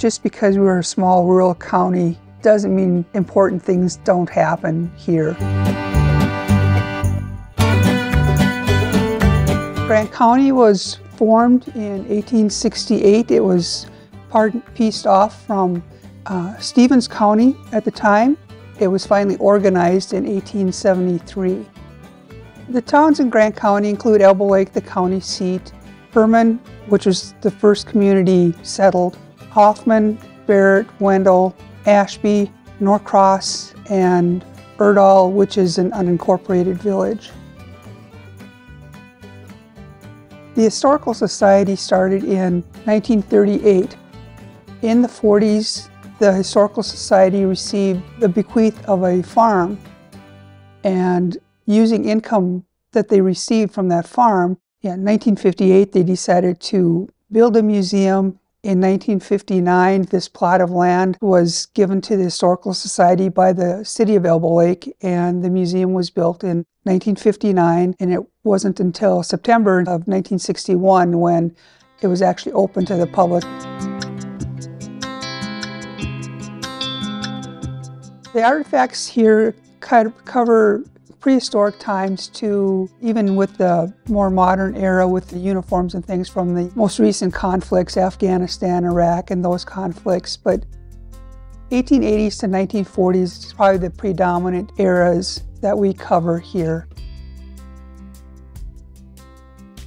Just because we're a small rural county doesn't mean important things don't happen here. Grant County was formed in 1868. It was pieced off from Stevens County at the time. It was finally organized in 1873. The towns in Grant County include Elbow Lake, the county seat, Herman, which was the first community settled, Hoffman, Barrett, Wendell, Ashby, Norcross, and Erdahl, which is an unincorporated village. The Historical Society started in 1938. In the 40s, the Historical Society received the bequeath of a farm, and using income that they received from that farm, in 1958 they decided to build a museum. In 1959, this plot of land was given to the Historical Society by the city of Elbow Lake, and the museum was built in 1959, and it wasn't until September of 1961 when it was actually open to the public. The artifacts here cover prehistoric times to even with the more modern era with the uniforms and things from the most recent conflicts, Afghanistan, Iraq, and those conflicts. But 1880s to 1940s is probably the predominant eras that we cover here.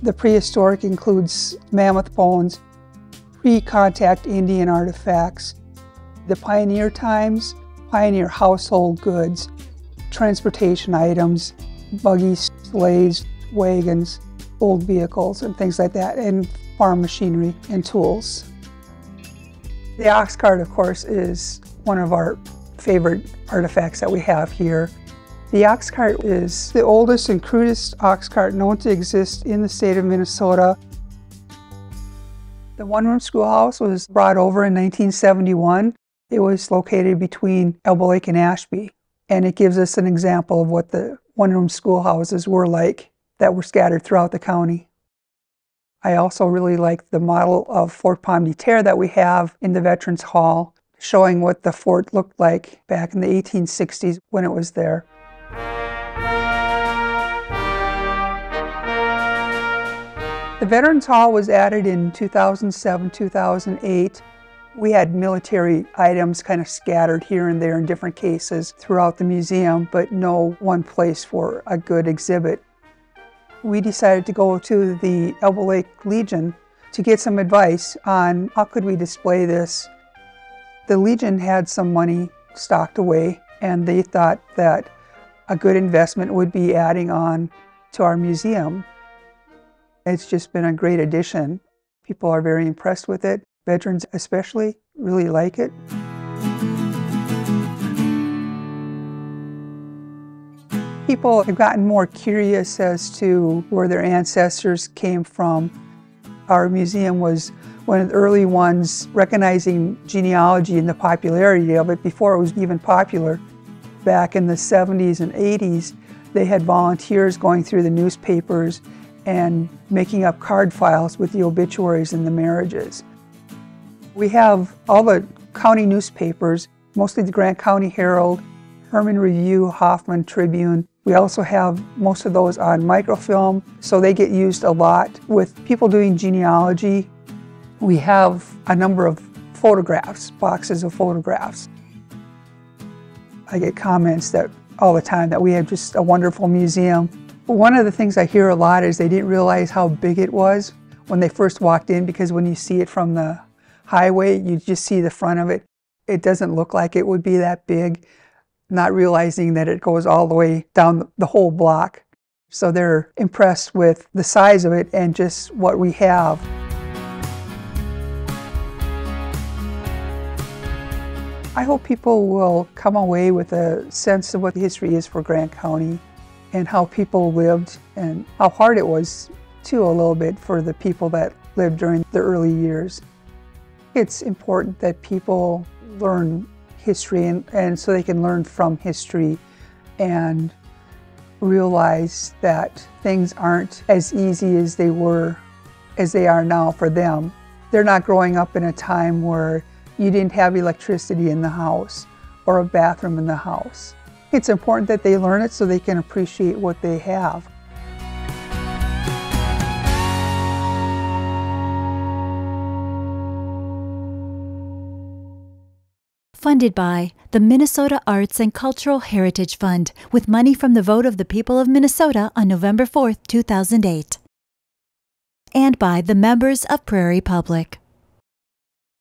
The prehistoric includes mammoth bones, pre-contact Indian artifacts, the pioneer times, pioneer household goods, transportation items, buggies, sleighs, wagons, old vehicles, and things like that, and farm machinery and tools. The ox cart, of course, is one of our favorite artifacts that we have here. The ox cart is the oldest and crudest ox cart known to exist in the state of Minnesota. The one-room schoolhouse was brought over in 1971. It was located between Elbow Lake and Ashby. And it gives us an example of what the one-room schoolhouses were like that were scattered throughout the county. I also really like the model of Fort Pomme de Terre that we have in the Veterans Hall, showing what the fort looked like back in the 1860s when it was there. The Veterans Hall was added in 2007, 2008. We had military items kind of scattered here and there in different cases throughout the museum, but no one place for a good exhibit. We decided to go to the Elbow Lake Legion to get some advice on how could we display this. The Legion had some money stocked away, and they thought that a good investment would be adding on to our museum. It's just been a great addition. People are very impressed with it. Veterans especially really like it. People have gotten more curious as to where their ancestors came from. Our museum was one of the early ones recognizing genealogy and the popularity of it before it was even popular. Back in the 70s and 80s, they had volunteers going through the newspapers and making up card files with the obituaries and the marriages. We have all the county newspapers, mostly the Grant County Herald, Herman Review, Hoffman Tribune. We also have most of those on microfilm, so they get used a lot with people doing genealogy. We have a number of photographs, boxes of photographs. I get comments that all the time that we have just a wonderful museum. One of the things I hear a lot is they didn't realize how big it was when they first walked in, because when you see it from the highway, you just see the front of it. It doesn't look like it would be that big, not realizing that it goes all the way down the whole block. So they're impressed with the size of it and just what we have. I hope people will come away with a sense of what the history is for Grant County and how people lived and how hard it was, too, a little bit for the people that lived during the early years. It's important that people learn history and so they can learn from history and realize that things aren't as easy as they are now for them. They're not growing up in a time where you didn't have electricity in the house or a bathroom in the house. It's important that they learn it so they can appreciate what they have. Funded by the Minnesota Arts and Cultural Heritage Fund with money from the vote of the people of Minnesota on November 4, 2008. And by the members of Prairie Public.